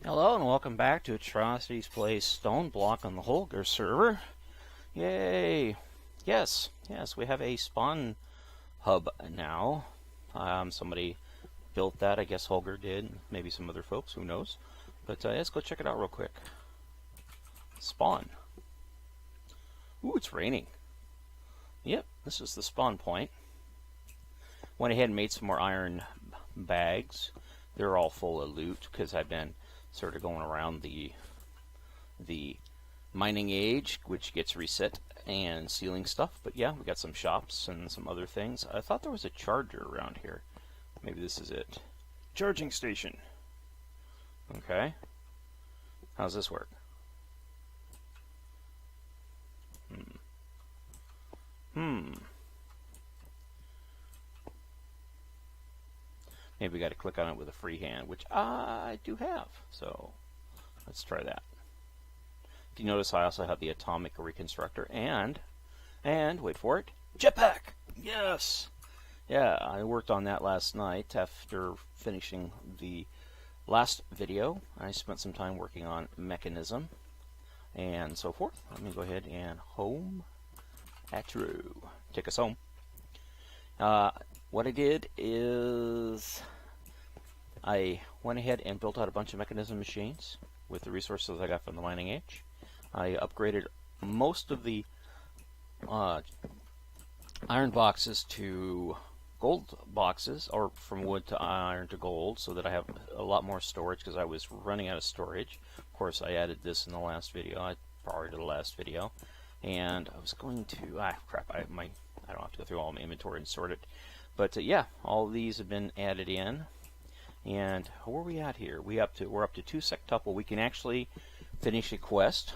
Hello and welcome back to Atrocities Plays Stoneblock on the Holgers server. Yay! Yes, we have a spawn hub now. Somebody built that, I guess Holger did, maybe some other folks, who knows. But let's go check it out real quick. Spawn. Ooh, it's raining. Yep, this is the spawn point. Went ahead and made some more iron bags. They're all full of loot because I've been sort of going around the mining age, which gets reset, and sealing stuff. But yeah, we got some shops and some other things. I thought there was a charger around here. Maybe this is it. Charging station. Okay. How's this work? Maybe we got to click on it with a free hand, which I do have. So let's try that. If you notice, I also have the atomic reconstructor and wait for it, jetpack. Yes. Yeah, I worked on that last night after finishing the last video. I spent some time working on mechanism and so forth. Let me go ahead and home atro. Take us home. What I did is I went ahead and built out a bunch of mechanism machines with the resources I got from the mining age. I upgraded most of the iron boxes to gold boxes, or from wood to iron to gold, so that I have a lot more storage because I was running out of storage. Of course, I added this in the last video, prior to the last video, and I was going to I don't have to go through all my inventory and sort it. But yeah, all of these have been added in. And where are we at here? We're up to 2 sectuple. We can actually finish a quest.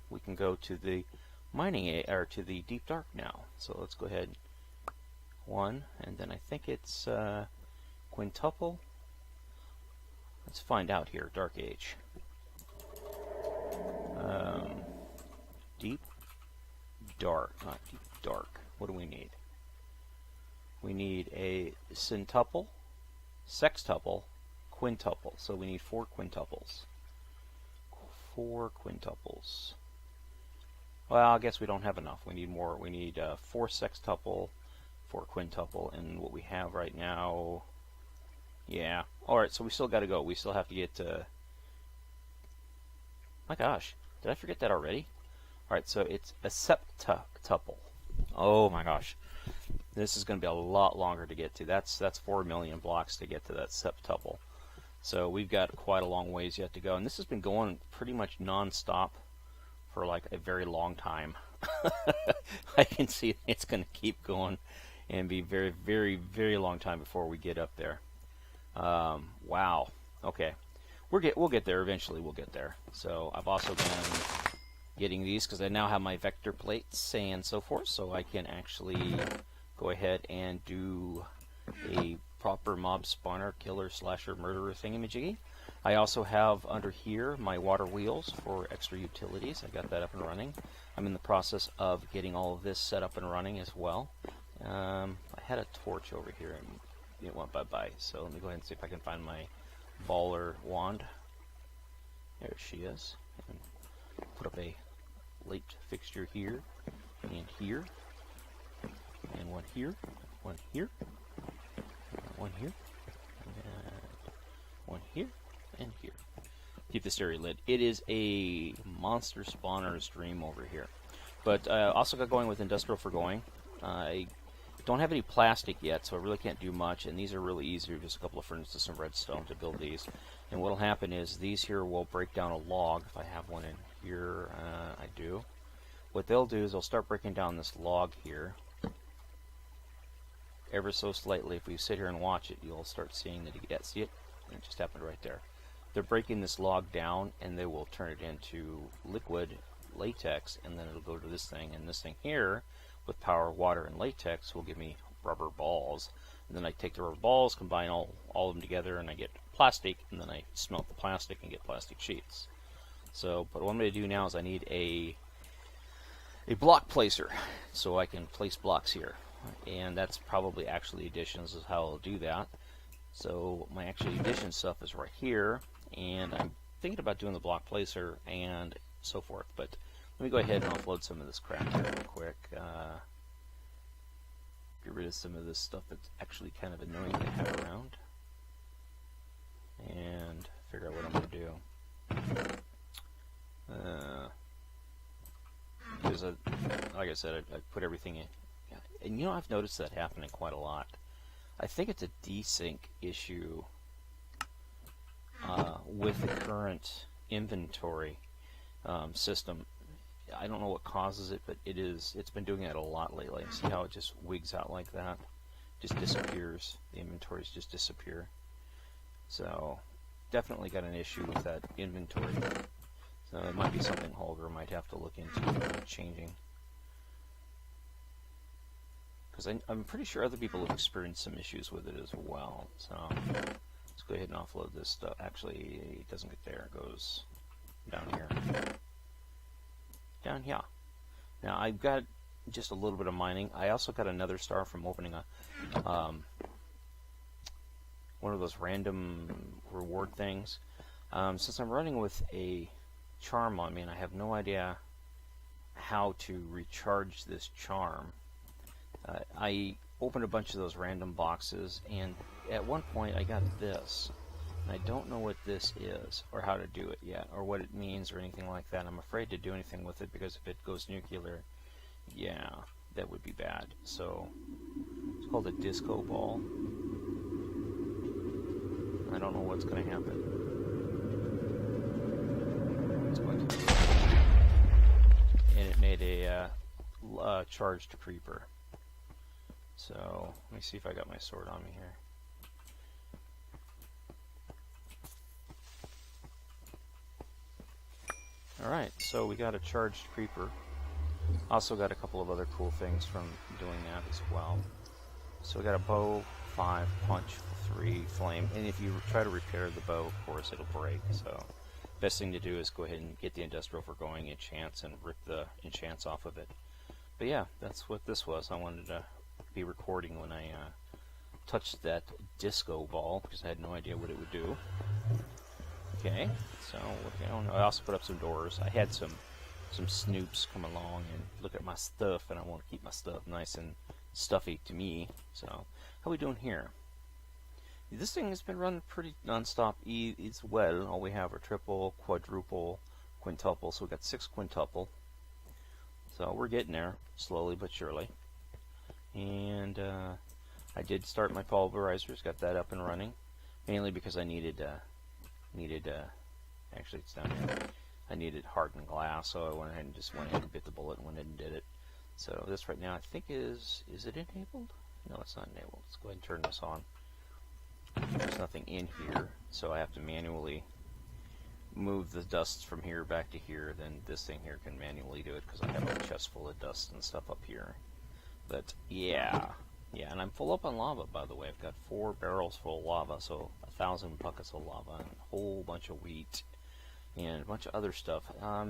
We can go to the mining or to the deep dark now. So let's go ahead. 1, and then I think it's quintuple. Let's find out here. Dark age. Deep dark, not deep dark. What do we need? We need a centuple, sextuple, quintuple. So we need 4 quintuples. 4 quintuples. Well, I guess we don't have enough. We need more. We need 4 sextuple, 4 quintuple, and what we have right now. Yeah. All right. So we still got to go. We still have to get. My gosh, did I forget that already? All right. So it's a septuple. Oh my gosh. This is going to be a lot longer to get to. That's 4 million blocks to get to that septuple. So we've got quite a long ways yet to go. And this has been going pretty much non-stop for like a very long time. I can see it's going to keep going and be very, very, very long time before we get up there. Wow. Okay. We'll get there eventually. We'll get there. So I've also been getting these because I now have my vector plates and so forth, so I can actually go ahead and do a proper mob spawner, killer, slasher, murderer thingamajiggy. I also have under here my water wheels for extra utilities. I got that up and running. I'm in the process of getting all of this set up and running as well. I had a torch over here and it went bye-bye, so let me go ahead and see if I can find my baller wand. There she is. And put up a light fixture here and here. And one here, one here, one here, and one here, and here. Keep this area lit. It is a monster spawner's dream over here. But also got going with industrial for going. I don't have any plastic yet, so I really can't do much. And these are really easy. Just a couple of furnaces, some redstone to build these. And what will happen is these here will break down a log. If I have one in here, I do. What they'll do is they'll start breaking down this log here. Ever so slightly. If we sit here and watch it, you'll start seeing that see it? It just happened right there. They're breaking this log down, and they will turn it into liquid latex, and then it'll go to this thing, and this thing here, with power, water, and latex, will give me rubber balls. And then I take the rubber balls, combine all of them together, and I get plastic, and then I smelt the plastic and get plastic sheets. So, but what I'm going to do now is I need a block placer, so I can place blocks here. And that's probably actually additions is how I'll do that. So my actually addition stuff is right here, and I'm thinking about doing the block placer and so forth, but let me go ahead and offload some of this crap here real quick. Get rid of some of this stuff that's actually kind of annoying to have around, and figure out what I'm going to do. Because, like I said, I put everything in. And you know, I've noticed that happening quite a lot. I think it's a desync issue with the current inventory system. I don't know what causes it, but it's been doing it a lot lately. See how it just wigs out like that? Just disappears. The inventories just disappear. So definitely got an issue with that inventory. So it might be something Holger might have to look into changing. Because I'm pretty sure other people have experienced some issues with it as well. So let's go ahead and offload this stuff. Actually, it doesn't get there. It goes down here. Down here. Now I've got just a little bit of mining. I also got another star from opening a one of those random reward things. Since I'm running with a charm on me and I have no idea how to recharge this charm, I opened a bunch of those random boxes, and at one point I got this. And I don't know what this is, or how to do it yet, or what it means, or anything like that. I'm afraid to do anything with it, because if it goes nuclear, yeah, that would be bad. So, it's called a disco ball. I don't know what's going to happen. It's going to... And it made a charged creeper. So, let me see if I got my sword on me here. Alright, so we got a charged creeper. Also got a couple of other cool things from doing that as well. So we got a bow, 5, punch, 3, flame. And if you try to repair the bow, of course, it'll break. So best thing to do is go ahead and get the industrial for going enchants and rip the enchants off of it. But yeah, that's what this was. I wanted to be recording when I touched that disco ball, because I had no idea what it would do. Okay, so I also put up some doors. I had some snoops come along and look at my stuff, and I want to keep my stuff nice and stuffy to me. So, how we doing here? This thing has been running pretty non-stop as well. All we have are triple, quadruple, quintuple. So we got 6 quintuple. So we're getting there, slowly but surely. And I did start my pulverizers, got that up and running, mainly because I needed actually it's down here. I needed hardened glass, so I went ahead and bit the bullet and went ahead and did it. So this right now I think is it enabled? No, it's not enabled. Let's go ahead and turn this on. There's nothing in here, so I have to manually move the dust from here back to here. Then this thing here can manually do it, because I have a chest full of dust and stuff up here. But yeah, and I'm full up on lava, by the way. I've got 4 barrels full of lava, so 1,000 buckets of lava, and a whole bunch of wheat, and a bunch of other stuff. I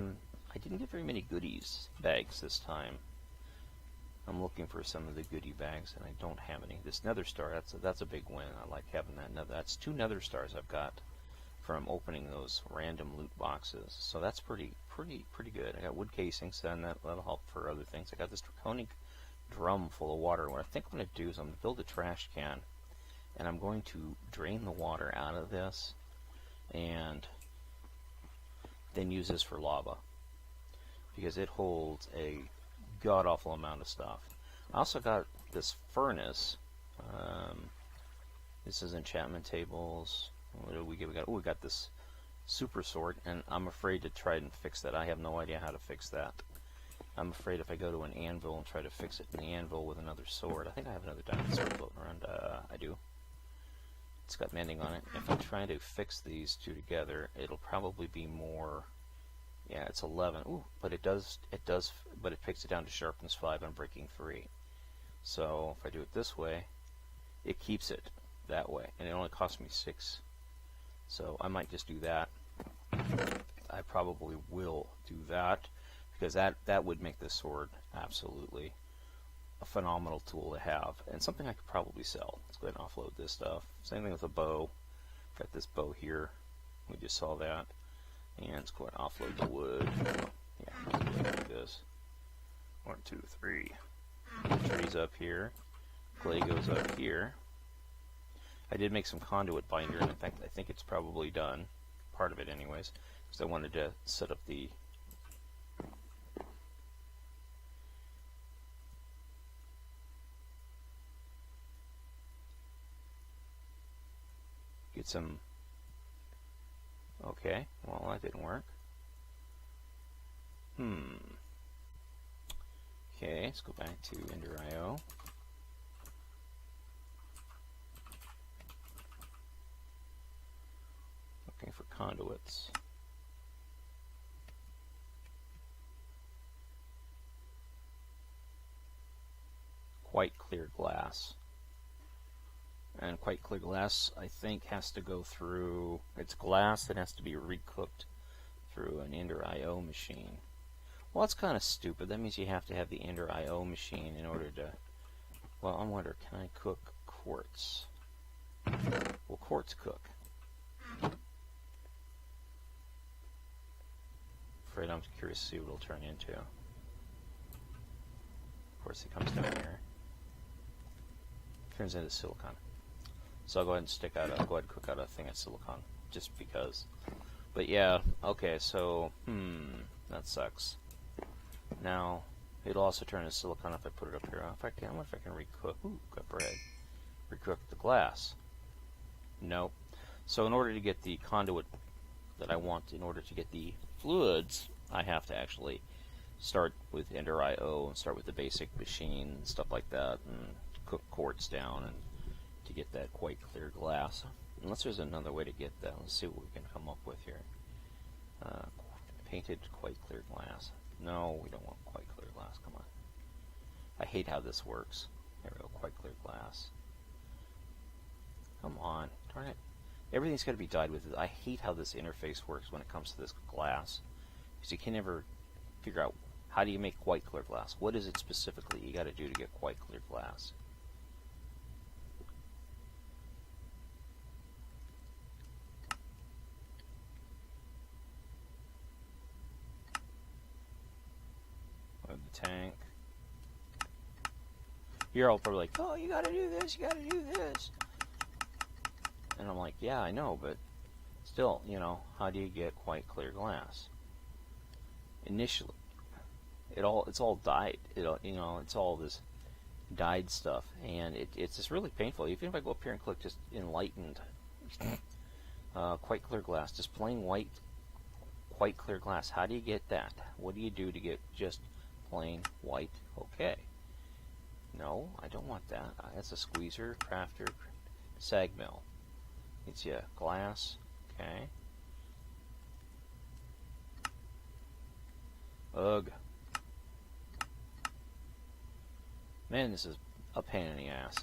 didn't get very many goodies bags this time. I'm looking for some of the goodie bags, and I don't have any. This nether star, that's a big win. I like having that. That's 2 nether stars I've got from opening those random loot boxes. So that's pretty good. I got wood casings, and that'll help for other things. I got this draconic drum full of water. What I think I'm going to do is I'm going to build a trash can, and I'm going to drain the water out of this, and then use this for lava, because it holds a god-awful amount of stuff. I also got this furnace. This is enchantment tables. What do we get? We got this super sword, and I'm afraid to try and fix that. I have no idea how to fix that. I'm afraid if I go to an anvil and try to fix it in the anvil with another sword. I think I have another diamond sword floating around. I do. It's got mending on it. If I'm trying to fix these two together, it'll probably be more. Yeah, it's 11. Ooh, but it does, but it picks it down to sharpness 5 and breaking 3. So if I do it this way, it keeps it that way, and it only costs me 6. So I might just do that. I probably will do that, because that would make this sword absolutely a phenomenal tool to have, and something I could probably sell. Let's go ahead and offload this stuff. Same thing with a bow. Got this bow here. We just saw that. And let's go ahead and offload the wood. Oh, yeah, like this. 1, 2, 3. The tree's up here. Clay goes up here. I did make some conduit binder, and in fact, I think it's probably done. Part of it, anyways, because I wanted to set up the get some. Okay, well, that didn't work. Okay, let's go back to Ender.io. Looking for conduits. Quite clear glass. And quite clear glass, I think, has to go through, it's glass that has to be recooked through an Ender.io machine. Well, that's kind of stupid. That means you have to have the Ender.io machine in order to, well, I wonder, can I cook quartz? Will quartz cook? Afraid I'm curious to see what it'll turn into. Of course, it comes down here. Turns into silicon. So I'll go ahead and stick out. I'll go ahead and cook out a thing of silicon, just because. But yeah, okay. So that sucks. Now it'll also turn into silicon if I put it up here. If I can, I wonder if I can recook. Ooh, got bread. Recook the glass. Nope. So in order to get the conduit that I want, in order to get the fluids, I have to actually start with Ender.io and start with the basic machine and stuff like that, and cook quartz down and to get that quite clear glass. Unless there's another way to get that. Let's see what we can come up with here. Painted quite clear glass. No, we don't want quite clear glass. Come on. I hate how this works. There we go. Quite clear glass. Come on. Darn it. Everything's got to be dyed with it. I hate how this interface works when it comes to this glass. Because you can never figure out how do you make quite clear glass. What is it specifically you got to do to get quite clear glass? The tank. You're all probably like, oh, you gotta do this, you gotta do this. And I'm like, yeah, I know, but still, you know, how do you get quite clear glass? Initially, it's all dyed. You know, it's all this dyed stuff, and it's just really painful. Even if I go up here and click just enlightened, quite clear glass, just plain white, quite clear glass. How do you get that? What do you do to get just plain white? Okay. No, I don't want that. That's a squeezer, crafter, sag mill. It's glass. Okay. Ugh. Man, this is a pain in the ass.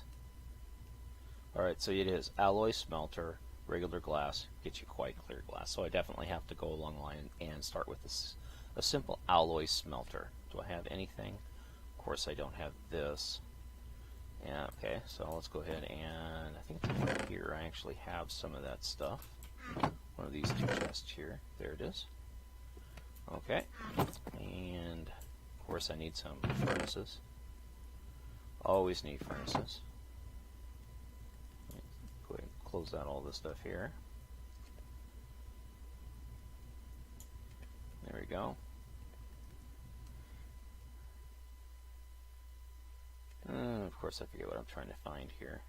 Alright, so it is alloy smelter, regular glass, gets you quite clear glass. So I definitely have to go along the line and start with this, a simple alloy smelter. Do I have anything? Of course I don't have this. Yeah, okay, so let's go ahead and I think right here I actually have some of that stuff. One of these two chests here. There it is. Okay, and of course I need some furnaces. Always need furnaces. Go ahead and close out all this stuff here. There we go. Of course I forget what I'm trying to find here.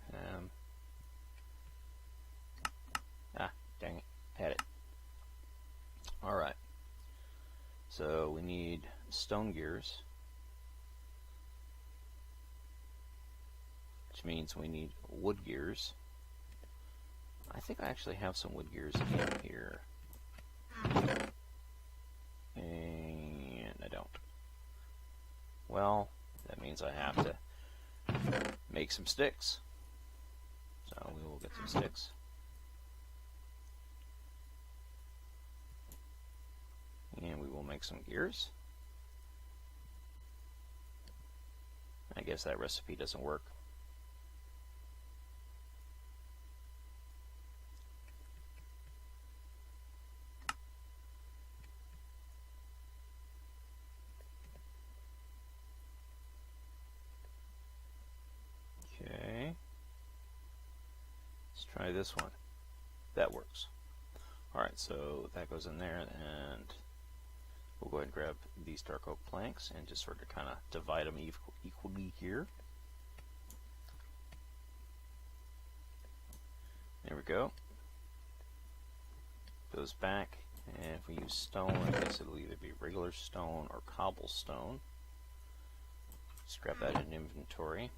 Dang it. Had it. Alright. So we need stone gears, which means we need wood gears. I think I actually have some wood gears in here. And I don't. Well, that means I have to make some sticks. So we will get some sticks. And we will make some gears. I guess that recipe doesn't work. Let's try this one. That works. Alright, so that goes in there, and we'll go ahead and grab these dark oak planks and just sort of kind of divide them equally here. There we go. Goes back, and if we use stone, I guess it'll either be regular stone or cobblestone. Just grab that in inventory.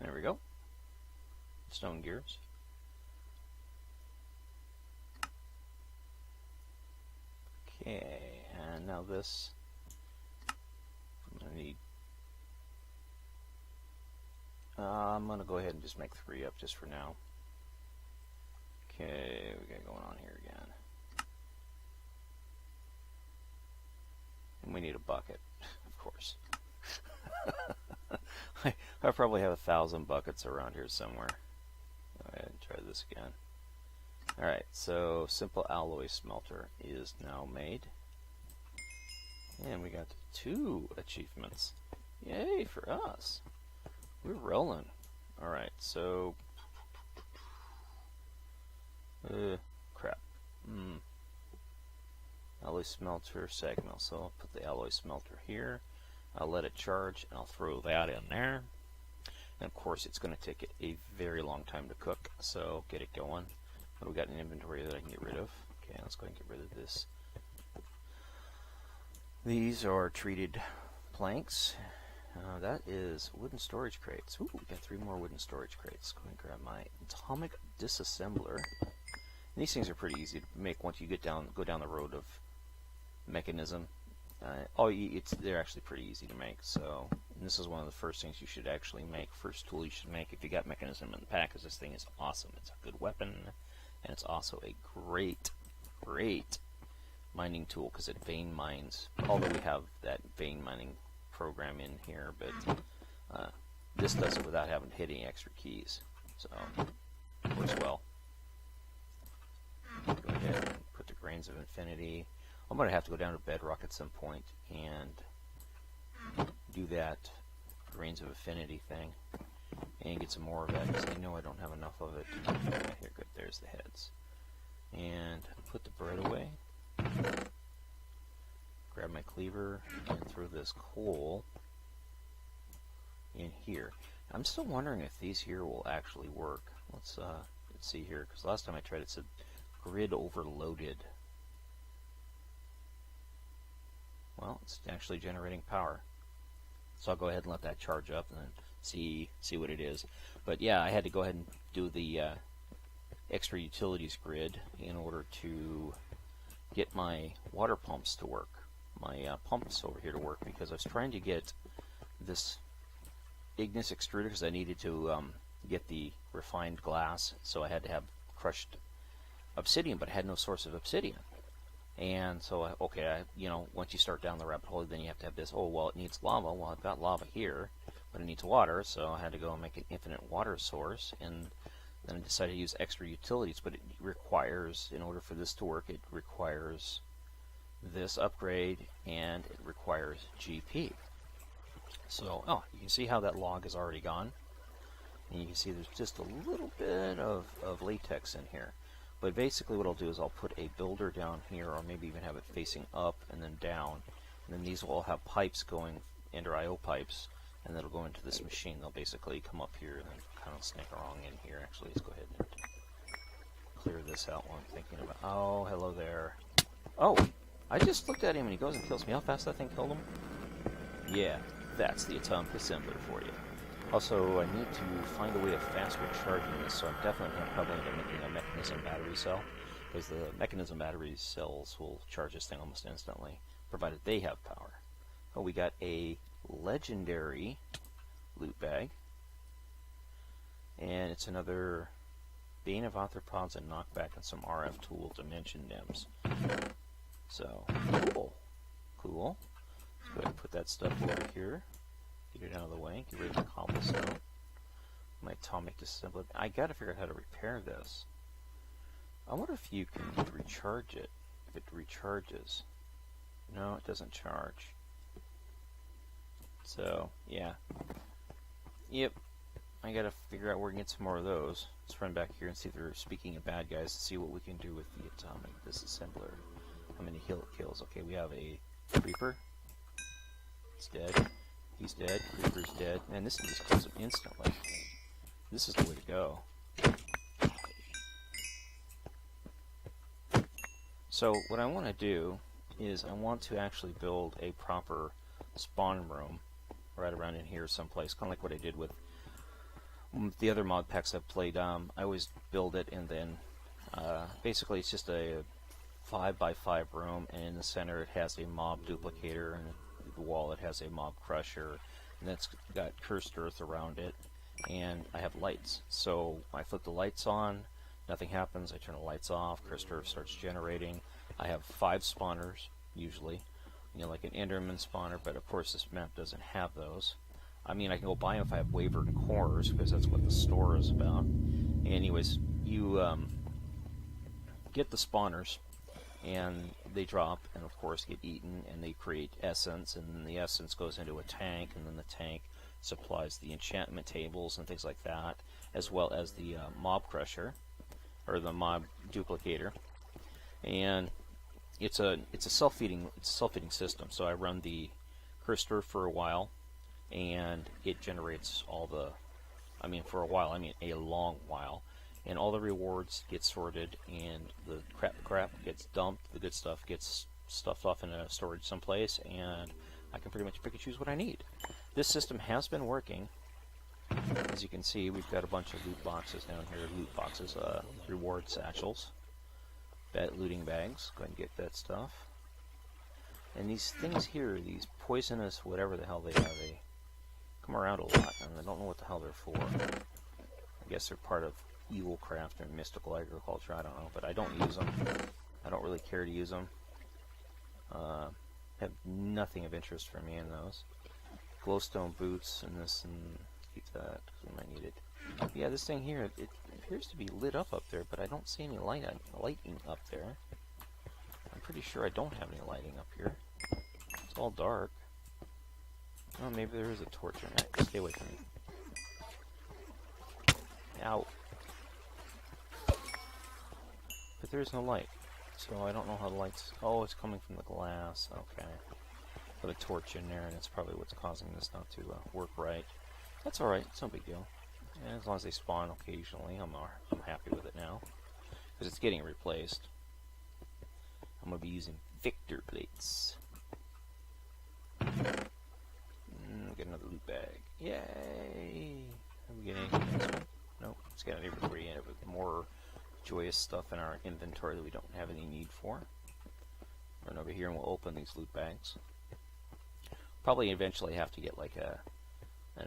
There we go. Stone gears. Okay, and now this, I'm going to need, I'm going to go ahead and just make 3 up just for now. Okay, we got going on here again. And we need a bucket, of course. I probably have 1,000 buckets around here somewhere. Go ahead and try this again. Alright, so simple alloy smelter is now made. And we got 2 achievements. Yay for us. We're rolling. Alright, so crap. Alloy smelter, sag mill. So I'll put the alloy smelter here. I'll let it charge, and I'll throw that in there. And of course, it's going to take it a very long time to cook, so get it going. What do we got in inventory that I can get rid of? Okay, let's go ahead and get rid of this. These are treated planks. That is wooden storage crates. Ooh, we got 3 more wooden storage crates. Go ahead and grab my atomic disassembler. And these things are pretty easy to make once you go down the road of mechanism. They're actually pretty easy to make. So this is one of the first things you should actually make. First tool you should make if you got mechanism in the pack, because this thing is awesome. It's a good weapon, and it's also a great mining tool because it vein mines. Although we have that vein mining program in here, but this does it without having to hit any extra keys. So it works well. Go ahead and put the grains of infinity. I'm going to have to go down to bedrock at some point and do that grains of affinity thing and get some more of that, because I know I don't have enough of it. Here, good, there's the heads. And put the bread away. Grab my cleaver and throw this coal in here. I'm still wondering if these here will actually work. Let's see here, because last time I tried it said grid overloaded. Well, it's actually generating power. So I'll go ahead and let that charge up and then see what it is. But yeah, I had to go ahead and do the extra utilities grid in order to get my water pumps to work. My pumps over here to work, because I was trying to get this Ignis extruder because I needed to get the refined glass, so I had to have crushed obsidian, but I had no source of obsidian. And so, once you start down the rabbit hole, then you have to have this. Oh, well, it needs lava. Well, I've got lava here, but it needs water, so I had to go and make an infinite water source. And then I decided to use extra utilities, but it requires, in order for this to work, it requires this upgrade, and it requires GP. So, you can see how that log is already gone. And you can see there's just a little bit of latex in here. But basically what I'll do is I'll put a builder down here, or maybe even have it facing up and then down. And then these will all have pipes going, ender IO pipes, and that'll go into this machine. They'll basically come up here and then kind of snake along in here. Actually, let's go ahead and clear this out while I'm thinking about. Oh, hello there. Oh, I just looked at him and he goes and kills me. How fast that thing killed him? Yeah, that's the atomic assembler for you. Also, I need to find a way of faster charging this, so I'm definitely going to probably end up making a mechanism battery cell, because the mechanism battery cells will charge this thing almost instantly, provided they have power. Oh, we got a legendary loot bag, and it's another Bane of Arthropods and Knockback and some RF tool dimension NIMS. So, cool. Let's go ahead and put that stuff over here. Get it out of the way, get rid of the cobblestone. My atomic disassembler. I gotta figure out how to repair this. I wonder if you can recharge it. If it recharges. No, it doesn't charge. So, yeah. Yep. I gotta figure out where we can get some more of those. Let's run back here and see if they're speaking of bad guys to see what we can do with the atomic disassembler. How many kills? Okay, we have a creeper. He's dead. He's dead. Creeper's dead. Man, this just kills him instantly. This is the way to go. So what I want to do is I want to actually build a proper spawn room right around in here someplace, kind of like what I did with the other mod packs I've played. I always build it, and then basically it's just a 5x5 room, and in the center it has a mob duplicator, and the wall it has a mob crusher, and that's got cursed earth around it, and I have lights. So I flip the lights on, nothing happens. I turn the lights off, cursed earth starts generating. I have 5 spawners usually, you know, like an Enderman spawner, but of course this map doesn't have those. I mean, I can go buy them if I have Wavered cores, because that's what the store is about. Anyways, you get the spawners, and they drop, and of course get eaten, and they create essence, and then the essence goes into a tank, and then the tank supplies the enchantment tables and things like that, as well as the mob crusher, or the mob duplicator. And it's a self-feeding system. So I run the cursed earth for a while, and it generates all the, I mean for a while, I mean a long while, and all the rewards get sorted, and the crap gets dumped, the good stuff gets stuffed off in a storage someplace, and I can pretty much pick and choose what I need. This system has been working. As you can see, we've got a bunch of loot boxes down here, reward satchels, looting bags. Go ahead and get that stuff. And these things here, these poisonous whatever the hell they are, they come around a lot, and I don't know what the hell they're for. I guess they're part of evil craft or mystical agriculture, I don't know, but I don't use them. I don't really care to use them. Have nothing of interest for me in those. Glowstone boots and this, and keep that because we might need it. Yeah, this thing here, it appears to be lit up there, but I don't see any lighting up there. I'm pretty sure I don't have any lighting up here. It's all dark. Oh, maybe there is a torch in it. Stay away from me. Ow. But there's no light, so I don't know how the light's... Oh, it's coming from the glass. Okay. Put a torch in there, and it's probably what's causing this not to work right. That's alright. It's no big deal. And as long as they spawn occasionally, I'm happy with it now. Because it's getting replaced. I'm going to be using Victor plates. Get another loot bag. Yay! Are we getting anything in this one? Nope. Let's get everybody in with more joyous stuff in our inventory that we don't have any need for. Run over here and we'll open these loot bags. Probably eventually have to get like an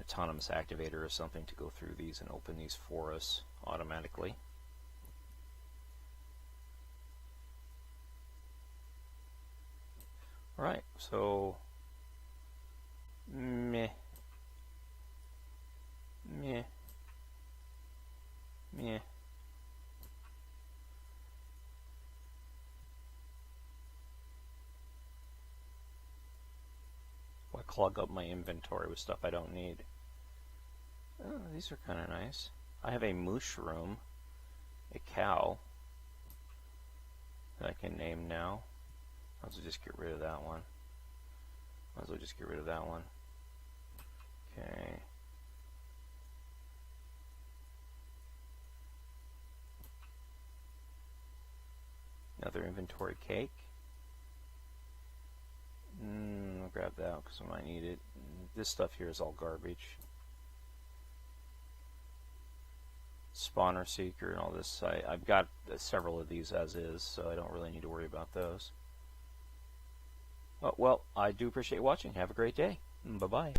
autonomous activator or something to go through these and open these for us automatically. Alright, so meh. Why clog up my inventory with stuff I don't need? Oh, these are kind of nice. I have a mushroom, a cow that I can name now. Might as well just get rid of that one. Okay. Another inventory cake. I'll grab that because I might need it. This stuff here is all garbage. Spawner seeker and all this. I've got several of these as is, so I don't really need to worry about those. Oh, well, I do appreciate watching. Have a great day. Bye-bye.